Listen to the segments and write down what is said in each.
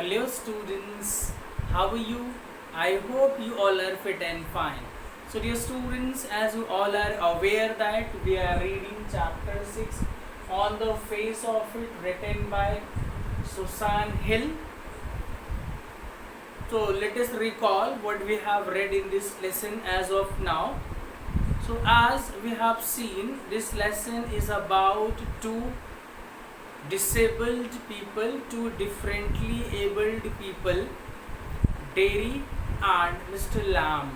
Hello students, how are you? I hope you all are fit and fine. So dear students, as you all are aware that we are reading chapter 6 on the face of it, written by Susan Hill. So let us recall what we have read in this lesson as of now. So as we have seen, this lesson is about two disabled people, two differently abled people, Derry and Mr. Lamb.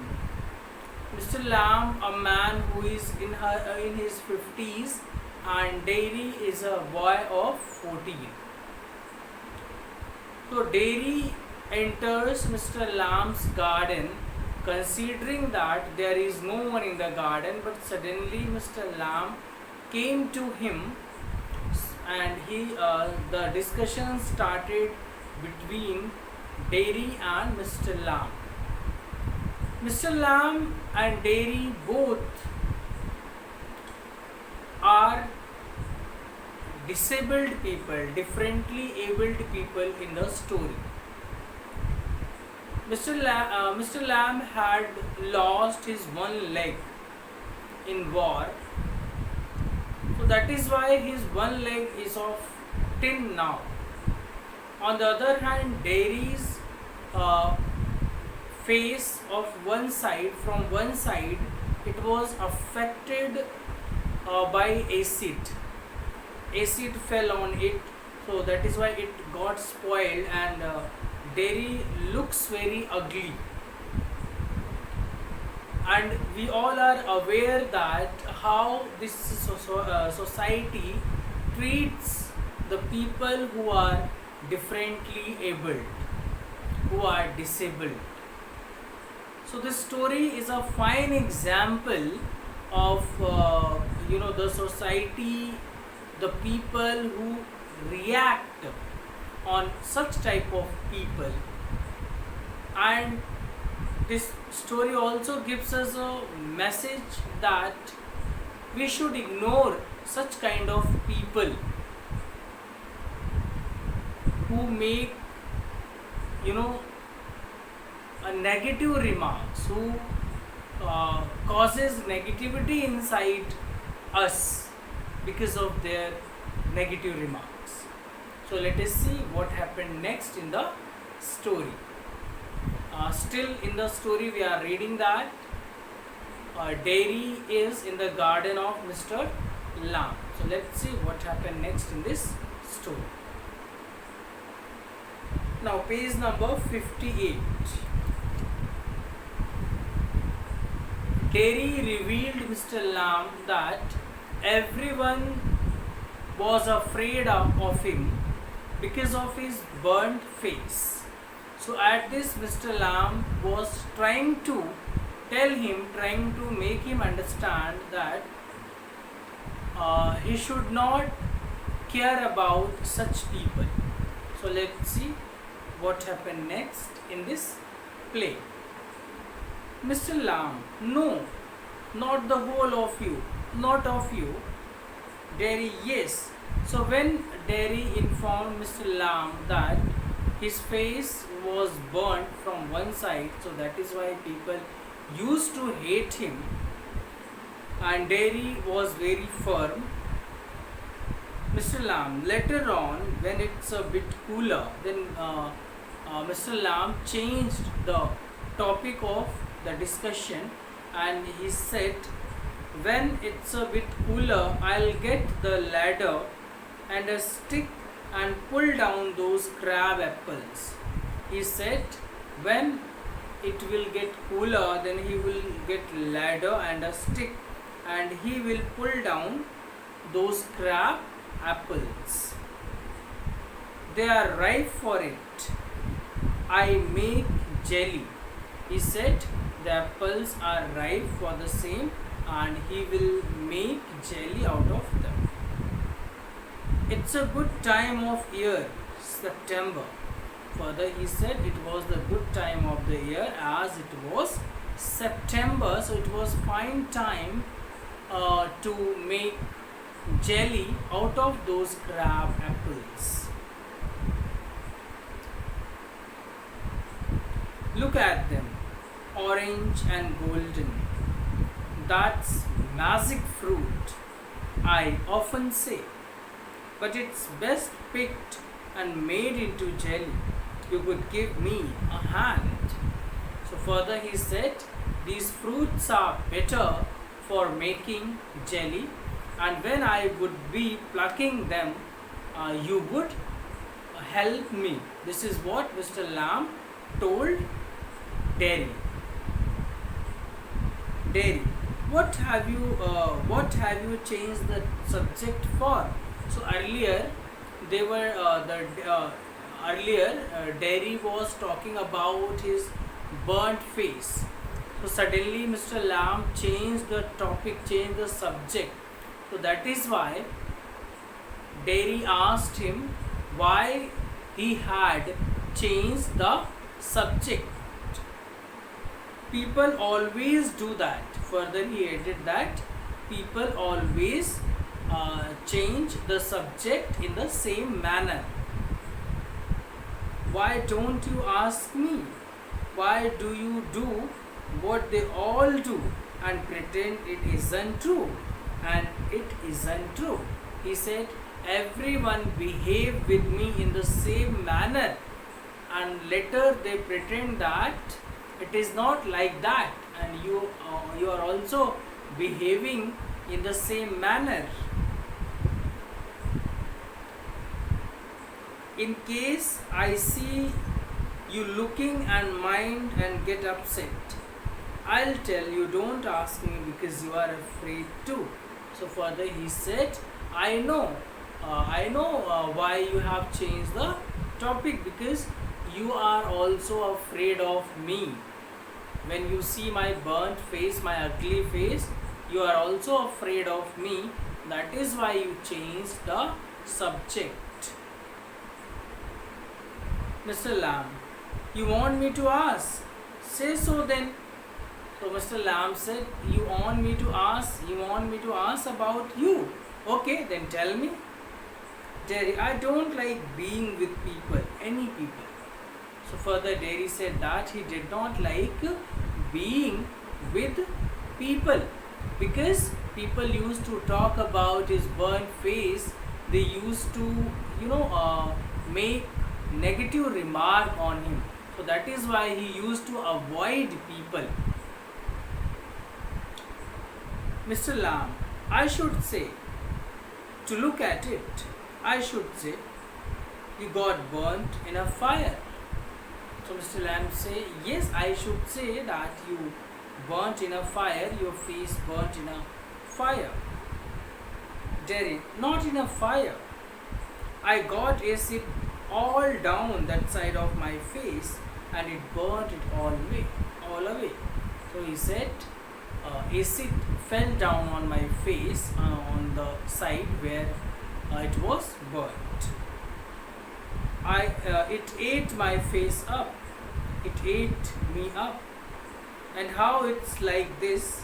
Mr. Lamb, a man who is in his 50s, and Derry is a boy of 14. So Derry enters Mr. Lamb's garden, considering that there is no one in the garden, but suddenly Mr. Lamb came to him, and the discussion started between Derry and Mr. Lamb. Mr. Lamb and Derry both are disabled people, differently abled people in the story. Mr. Lamb had lost his one leg in war, so that is why his one leg is of tin now. On the other hand, Derry's face of one side, from one side, it was affected by acid. Acid fell on it, so that is why it got spoiled, and Derry looks very ugly. And we all are aware that how this society treats the people who are differently abled, who are disabled. So this story is a fine example of the society, the people who react on such type of people. And this story also gives us a message that we should ignore such kind of people who make a negative remarks, who causes negativity inside us because of their negative remarks. So let us see what happened next in the story. Still in the story we are reading that Derry is in the garden of Mr. Lamb. So let's see what happened next in this story. Now page number 58. Derry revealed Mr. Lamb that everyone was afraid of him because of his burnt face. So at this, Mr. Lamb was trying to tell him, trying to make him understand that he should not care about such people. So let's see what happened next in this play. Mr. Lamb, no, not the whole of you, not of you. Derry, yes. So when Derry informed Mr. Lamb that his face was burnt from one side, so that is why people used to hate him, and Derry was very firm. Mr. Lamb, later on, when it's a bit cooler, then Mr. Lamb changed the topic of the discussion, and he said, when it's a bit cooler, I'll get the ladder and a stick and pull down those crab apples. He said, when it will get cooler, then he will get ladder and a stick, and he will pull down those crab apples. They are ripe for it. I make jelly. He said, the apples are ripe for the same, and he will make jelly out of them. It's a good time of year, September. Further, he said it was the good time of the year as it was September, so it was fine time to make jelly out of those crab apples. Look at them, orange and golden. That's magic fruit, I often say. But it's best picked and made into jelly. You could give me a hand. So further he said, these fruits are better for making jelly, and when I would be plucking them, you would help me. This is what Mr. Lamb told Dairy. Dairy, what have you changed the subject for? So earlier they were the earlier Dairy was talking about his burnt face. So suddenly Mr. Lamb changed the topic, changed the subject. So that is why Dairy asked him why he had changed the subject. People always do that. Further he added that people always change the subject in the same manner. Why don't you ask me? Why do you do what they all do and pretend it isn't true? And it isn't true. He said, everyone behave with me in the same manner, and later they pretend that it is not like that, and you are also behaving in the same manner. In case I see you looking and mind and get upset, I'll tell you, don't ask me because you are afraid too. So further he said, I know why you have changed the topic, because you are also afraid of me. When you see my burnt face, my ugly face, you are also afraid of me. That is why you changed the subject. Mr. Lamb, you want me to ask? Say so then. So Mr. Lamb said, you want me to ask about you. Okay, then tell me. Dairy, I don't like being with people, any people. So further Dairy said that he did not like being with people, because people used to talk about his burnt face. They used to, make negative remark on him. So that is why he used to avoid people. Mr. Lamb, I should say, to look at it, I should say, you got burnt in a fire. So Mr. Lamb say, yes, I should say that you burnt in a fire, your face burnt in a fire. Dairy, not in a fire. I got acid all down that side of my face and it burnt it all away. So he said, acid fell down on my face on the side where it was burnt. It ate my face up. It ate me up. And how it's like this,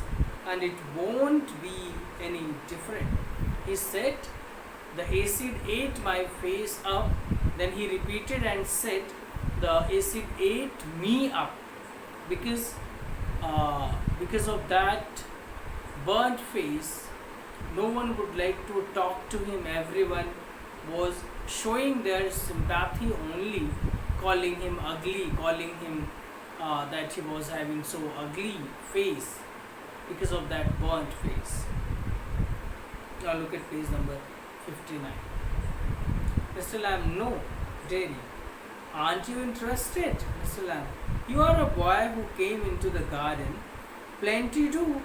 and it won't be any different. He said, the acid ate my face up. Then he repeated and said, the acid ate me up. Because of that burnt face, no one would like to talk to him. Everyone was showing their sympathy only, calling him ugly, calling him that he was having so ugly face because of that burnt face. Now look at page number 59. Mr. Lamb, no. Dairy, aren't you interested? Mr. Lamb, you are a boy who came into the garden. Plenty do.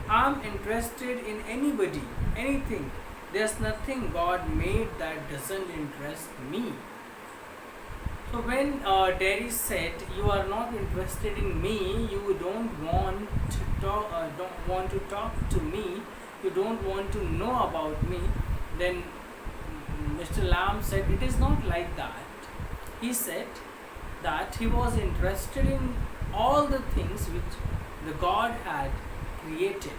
I'm interested in anybody, anything. There's nothing God made that doesn't interest me. So when Dairy said, you are not interested in me, you don't want to talk to me, you don't want to know about me, then Mr. Lamb said, it is not like that. He said that he was interested in all the things which the God had created.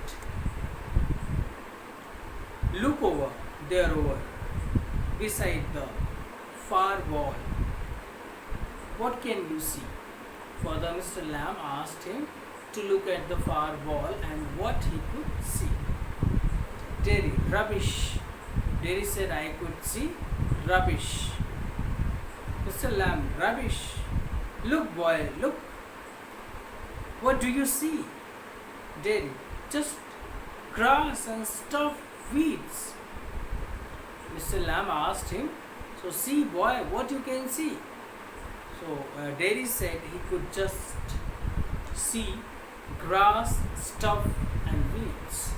Look over, beside the far wall. What can you see? Further, Mr. Lamb asked him to look at the far wall and what he could see. Derry, rubbish. Derry said, I could see rubbish. Mr. Lamb, rubbish. Look, boy, look. What do you see? Derry, just grass and stuffed weeds. Mr. Lamb asked him, so see, boy, what you can see? So Derry said he could just see grass, stuff and weeds.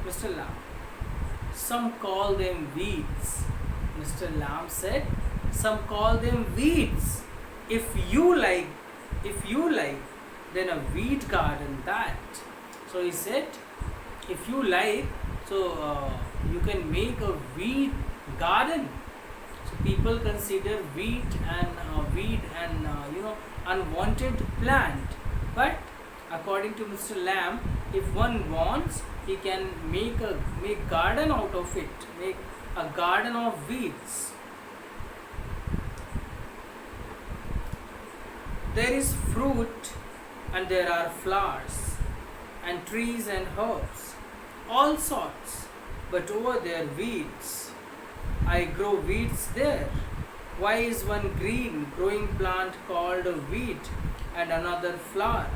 Mr. Lamb, some call them weeds. Mr. Lamb said, some call them weeds. If you like, then a weed garden that. So he said, if you like, so you can make a weed garden. So people consider weed and unwanted plant. But according to Mr. Lamb, if one wants, he can make garden out of it, make a garden of weeds. There is fruit and there are flowers and trees and herbs, all sorts, but over there weeds. I grow weeds there. Why is one green growing plant called a weed and another flower?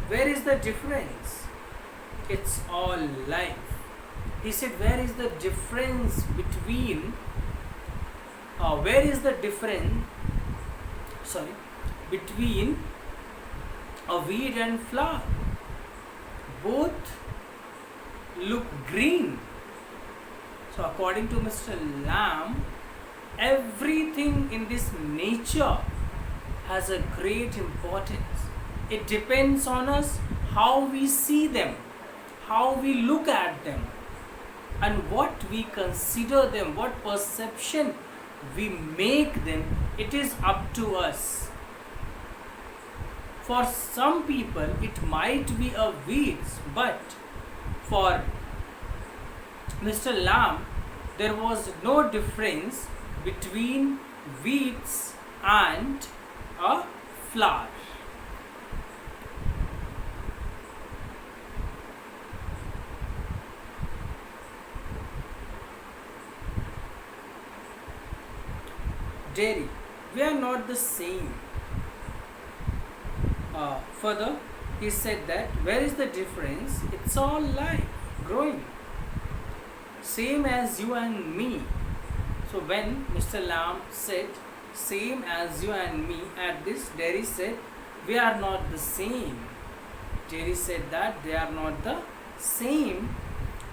Where is the difference? It's all life. He said, where is the difference between between a weed and flower? Both look green. So according to Mr. Lamb, everything in this nature has a great importance. It depends on us how we see them, how we look at them, and what we consider them, what perception we make them. It is up to us. For some people it might be a weeds, but for Mr. Lamb, there was no difference between weeds and a flower. Derry, we are not the same. Further, he said that where is the difference? It's all life, growing, same as you and me. So when Mr. Lamb said same as you and me, at this Derry said we are not the same. Derry said that they are not the same.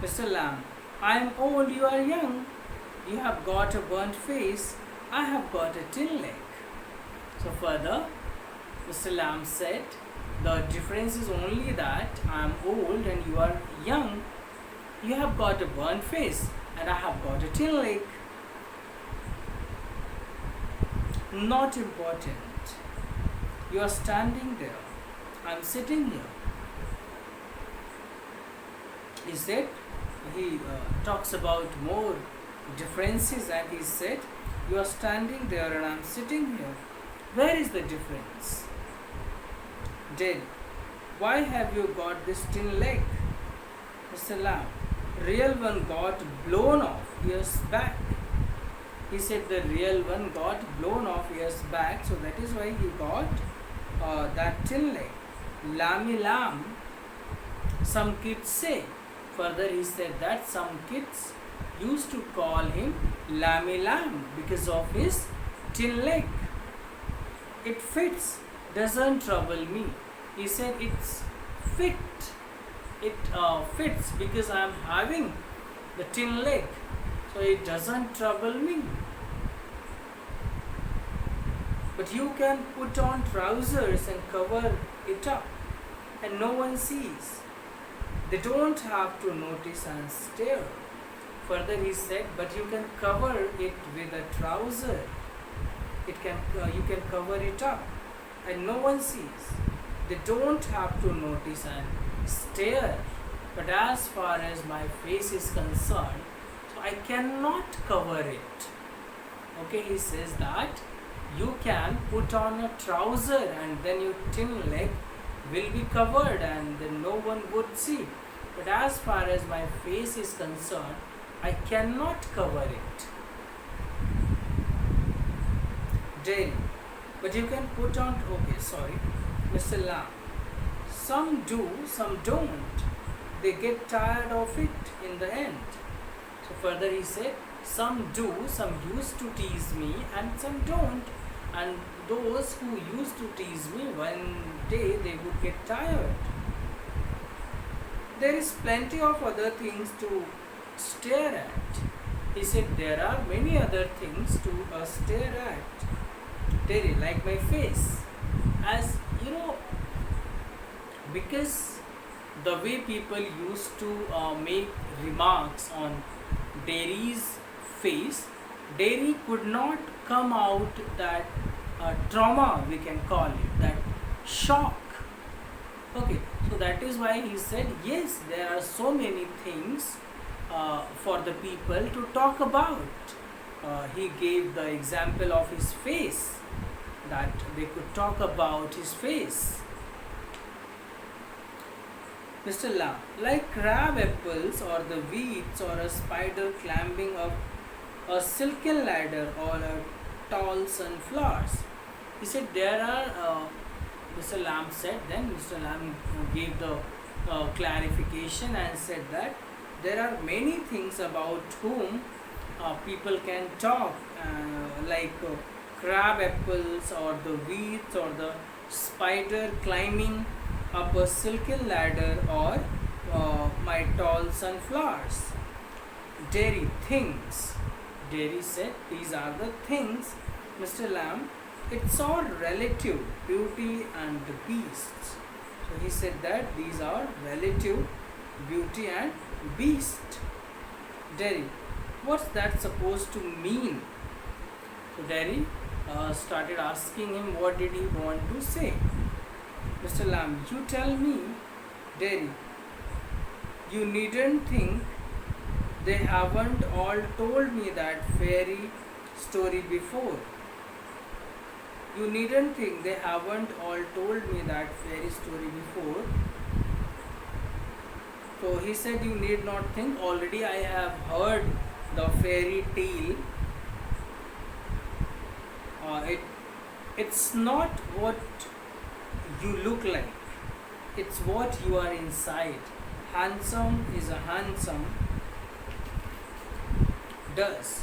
Mr. Lamb, I am old, you are young. You have got a burnt face, I have got a tin leg. So further, Mr. Lamb said, the difference is only that I am old and you are young. You have got a burnt face and I have got a tin leg. Not important. You are standing there. I am sitting here. He said, he talks about more differences and he said, you are standing there and I am sitting here. Where is the difference? Derry, why have you got this tin leg? Mr. Lamb, real one got blown off years back. He said the real one got blown off years back, so that is why he got that tin leg. Lammy lamb, some kids say. Further he said that some kids used to call him Lammy lamb because of his tin leg. It fits, doesn't trouble me. He said it's fit. It fits because I am having the tin leg, so it doesn't trouble me. But you can put on trousers and cover it up and no one sees. They don't have to notice and stare. Further he said, but you can cover it with a trouser. You can cover it up and no one sees. They don't have to notice and stare. But as far as my face is concerned, so I cannot cover it. Okay, he says that You can put on a trouser and then your thin leg will be covered and then no one would see. But as far as my face is concerned, I cannot cover it. Dairy. But you can put on, okay, sorry, Mr. Lamb. Some do, some don't. They get tired of it in the end. So further he said, some do, some used to tease me and some don't. And those who used to tease me, one day they would get tired. There is plenty of other things to stare at. He said there are many other things to stare at. Terry, like my face. As you know, because the way people used to make remarks on Derry's face, Derry could not come out that trauma, we can call it, that shock. Okay, so that is why he said, yes, there are so many things for the people to talk about. He gave the example of his face, that they could talk about his face. Mr. Lam, like crab apples or the weeds or a spider climbing up a silken ladder or a tall sunflowers. He said there are, Mr. Lam said, then Mr. Lam gave the clarification and said that there are many things about whom people can talk, like crab apples or the weeds or the spider climbing up a silken ladder or my tall sunflowers. Dairy things. Dairy said these are the things, Mr. Lamb. It's all relative, beauty and the beasts. So he said that these are relative, beauty and beast. Dairy, what's that supposed to mean? So Dairy started asking him what did he want to say. Mr. Lamb, you tell me. Dairy, you needn't think they haven't all told me that fairy story before. You needn't think they haven't all told me that fairy story before. So he said, you need not think, already I have heard the fairy tale. It's not what you look like, it's what you are inside. Handsome is a handsome does.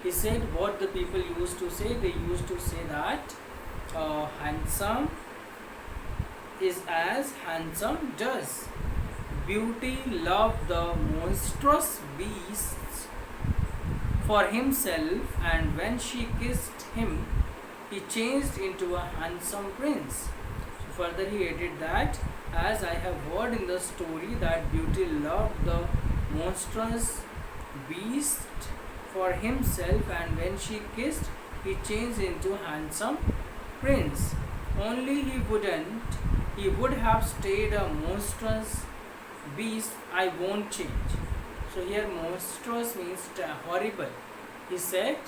He said what the people used to say, they used to say that handsome is as handsome does. Beauty loved the monstrous beasts for himself, and when she kissed him, he changed into a handsome prince. So further he added that, as I have heard in the story that Beauty loved the monstrous beast for himself, and when she kissed, he changed into handsome prince. Only he would have stayed a monstrous beast. I won't change. So here monstrous means horrible. He said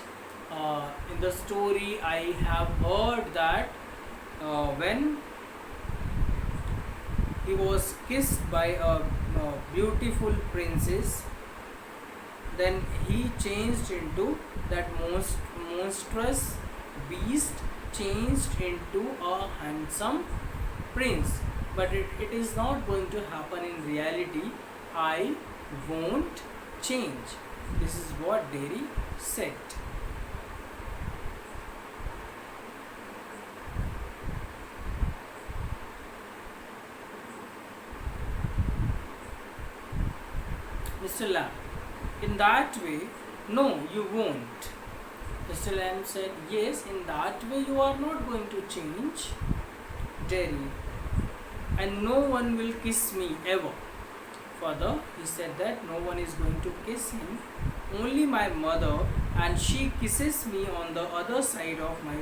in the story, I have heard that when he was kissed by a beautiful princess, then he changed into that monstrous beast, changed into a handsome prince. But it is not going to happen in reality. I won't change. This is what Derry said. Mr. Lamb, in that way, no, you won't. Mr. Lamb said, yes, in that way you are not going to change. Derry, and no one will kiss me ever. Further, he said that no one is going to kiss him, only my mother, and she kisses me on the other side of my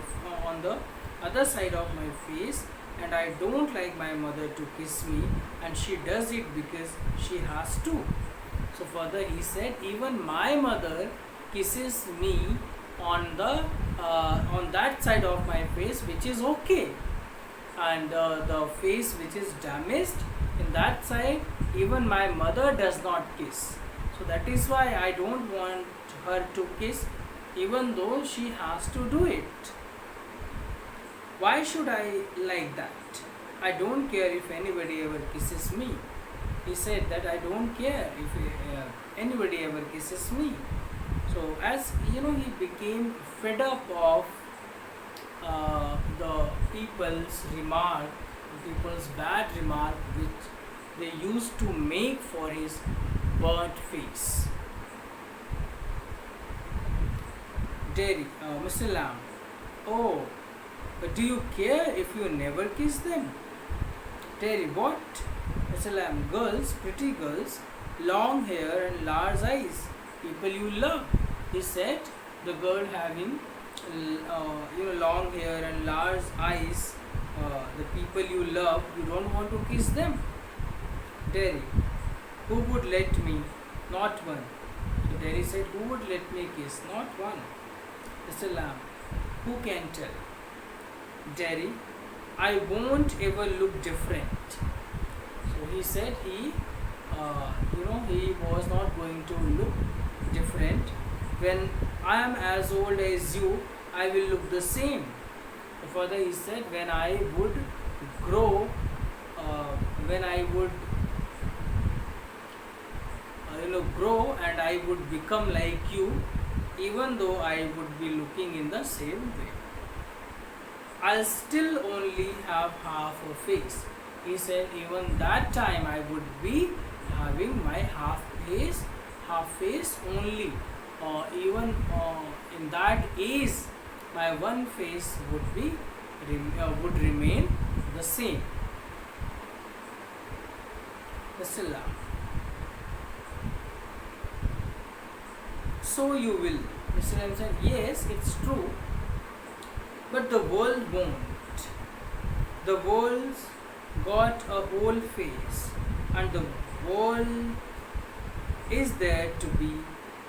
face, and I don't like my mother to kiss me, and she does it because she has to. So further he said, even my mother kisses me on on that side of my face which is okay, and the face which is damaged, in that side even my mother does not kiss. So that is why I don't want her to kiss, even though she has to do it. Why should I like that? I don't care if anybody ever kisses me. He said that I don't care if anybody ever kisses me. So as you know, he became fed up of the people's bad remark which they used to make for his burnt face. Derry, Mr. Lamb, oh, but do you care if you never kiss them? Terry, what? Mr. Lamb, girls, pretty girls, long hair and large eyes, people you love. He said, the girl having long hair and large eyes, the people you love, you don't want to kiss them. Terry, who would let me? Not one. So Terry said, who would let me kiss? Not one. Mr. Lamb, who can tell? Derry, I won't ever look different. So he said he was not going to look different. When I am as old as you, I will look the same. So further he said, when I would grow, when I would grow and I would become like you, even though I would be looking in the same way, I'll still only have half a face. He said, even that time I would be having my half face only. Even in that age, my one face would remain the same. Mr. Lam. So you will. Mr. Lam said, yes, it's true. But the world won't. The world's got a whole face, and the world is there to be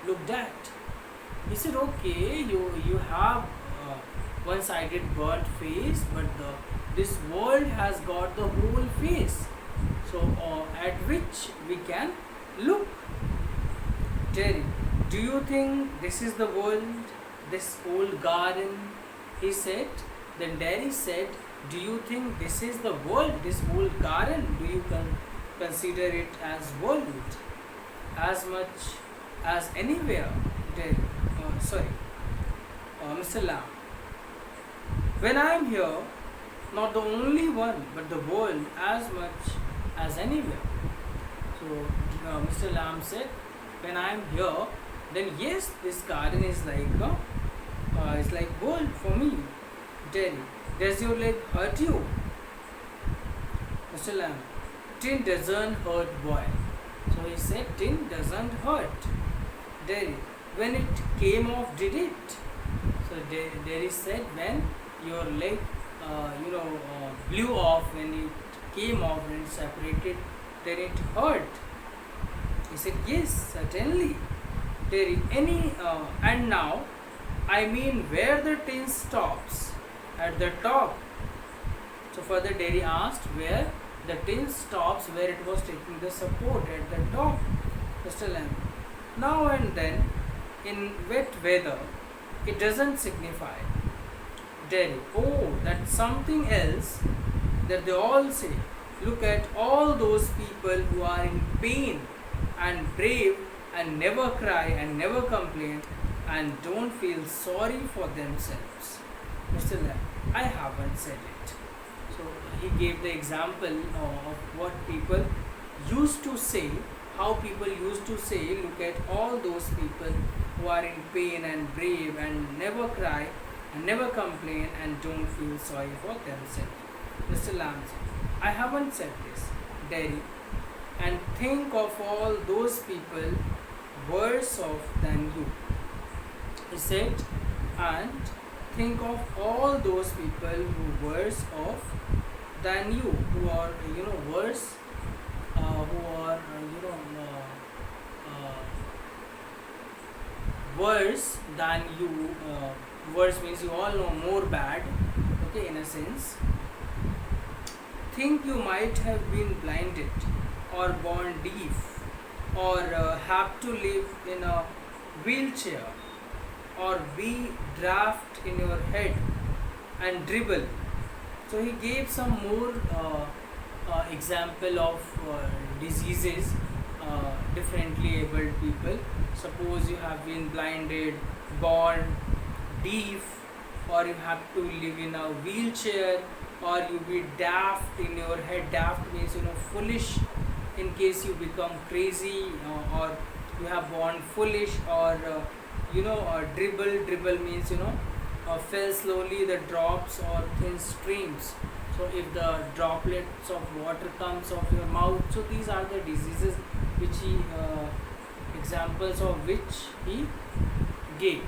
looked at. He said, okay, you have one-sided burnt face, but this world has got the whole face. So at which we can look. Terry, do you think this is the world, this old garden? He said. Then Derry said, do you think this is the world, this old garden? Do you consider it as world? As much as anywhere? Mr. Lamb. When I am here, not the only one, but the world as much as anywhere. So Mr. Lamb said, when I am here, then yes, this garden is like it's like world for me. Derry, does your leg hurt you? Mr. Lamb, tin doesn't hurt, boy. So he said, tin doesn't hurt. Derry, when it came off, did it? So Derry said, when your leg blew off, when it came off, when it separated, then it hurt. He said, yes, certainly. Derry, and now, I mean where the tin stops, at the top. So further Derry asked where the tin stops, where it was taking the support at the top. Mr. Lamb, now and then, in wet weather, it doesn't signify. Derry, oh, that's something else that they all say. Look at all those people who are in pain and brave and never cry and never complain and don't feel sorry for themselves. Mr. Lamb, I haven't said it. So he gave the example of what people used to say, how people used to say, look at all those people who are in pain and brave and never cry and never complain and don't feel sorry for themselves. Mr. Lamb said, I haven't said this. Derry, and think of all those people worse off than you. He said, and think of all those people who worse off than you, who are worse, who are worse than you, worse means you all know more bad, okay, in a sense. Think you might have been blinded or born deaf or have to live in a wheelchair or be draft in your head and dribble. So he gave some more example of diseases, differently abled people. Suppose you have been blinded, born deaf, or you have to live in a wheelchair, or you be daft in your head. Daft means foolish, in case you become crazy, or you have born foolish, or dribble means fell slowly the drops or thin streams. So if the droplets of water comes off your mouth, so these are the diseases which he examples of which he gave.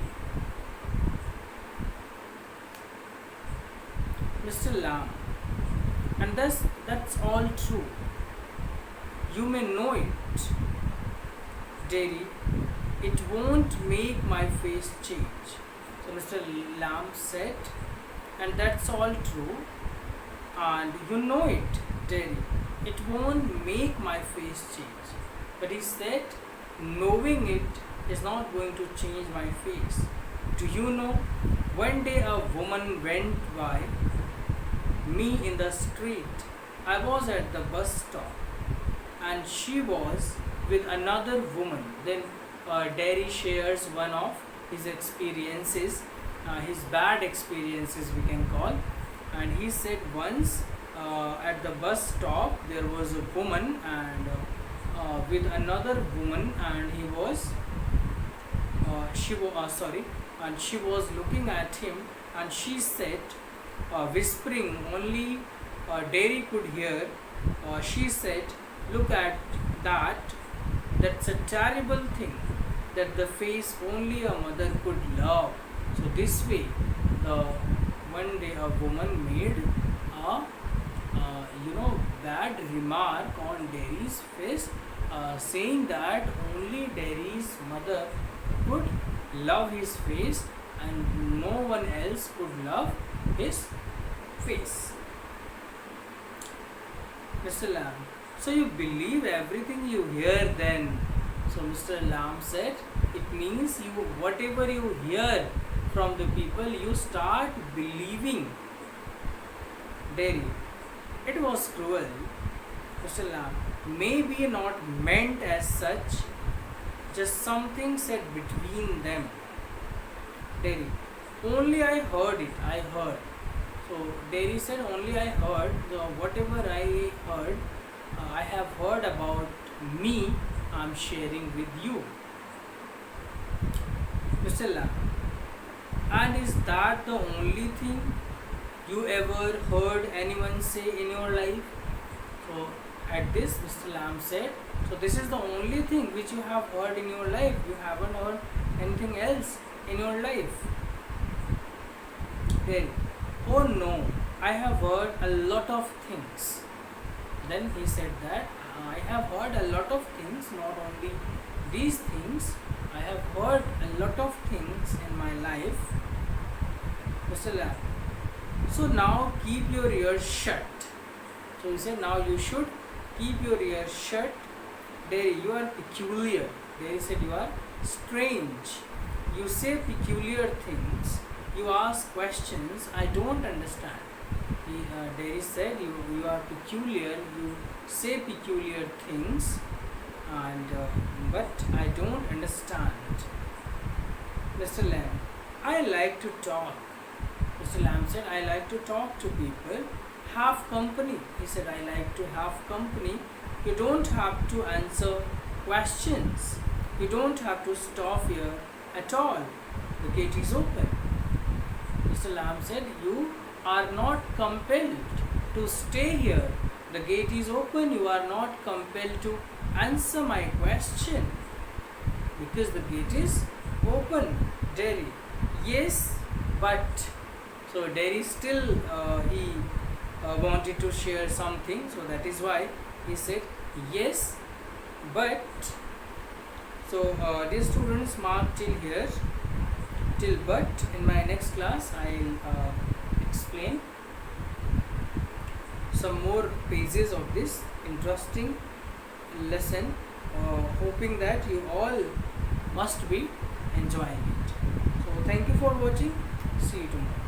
Mr. Lamb, and that's all true. You may know it, Derry. It won't make my face change. So Mr. Lamb said, and that's all true, and you know it, Derry. It won't make my face change. But he said, knowing it is not going to change my face. Do you know, one day a woman went by me in the street. I was at the bus stop and she was with another woman. Then Derry shares one of his experiences, his bad experiences we can call. And he said once at the bus stop there was a woman and with another woman, and he was and she was looking at him, and she said, whispering only Derry could hear, she said, look at that, that's a terrible thing, that the face only a mother could love. So this way, one day a woman made a bad remark on Derry's face, saying that only Derry's mother could love his face and no one else could love his face. Mr. Lamb, so you believe everything you hear then? So Mr. Lamb said, it means you whatever you hear from the people, you start believing. Derry, it was cruel. Mr. Lamb, maybe not meant as such, just something said between them. Derry, only I heard it, I heard. So Derry said, only I heard, whatever I heard, I have heard about me, I am sharing with you. Mr. Lamb, and is that the only thing you ever heard anyone say in your life? So at this, Mr. Lamb said, so this is the only thing which you have heard in your life. You haven't heard anything else in your life. Then, oh no, I have heard a lot of things. Then he said that I have heard a lot of things, not only these things, I have heard a lot of things in my life. Mr. Lamb, so now keep your ears shut. So he said, now you should keep your ears shut. Derry, you are peculiar. Derry said, you are strange. You say peculiar things. You ask questions I don't understand. Derry said, you are peculiar. You say peculiar things, and but I don't understand. Mr. Lamb, I like to talk. Mr. Lamb said, I like to talk to people, have company. He said, I like to have company. You don't have to answer questions. You don't have to stop here at all. The gate is open. Mr. Lamb said, you are not compelled to stay here. The gate is open. You are not compelled to answer my question because the gate is open. Derry, yes, but so Derry still he wanted to share something, so that is why he said yes, but so dear students, mark till here. till, but in my next class I'll explain some more pages of this interesting lesson, hoping that you all must be enjoying it. So thank you for watching. See you tomorrow.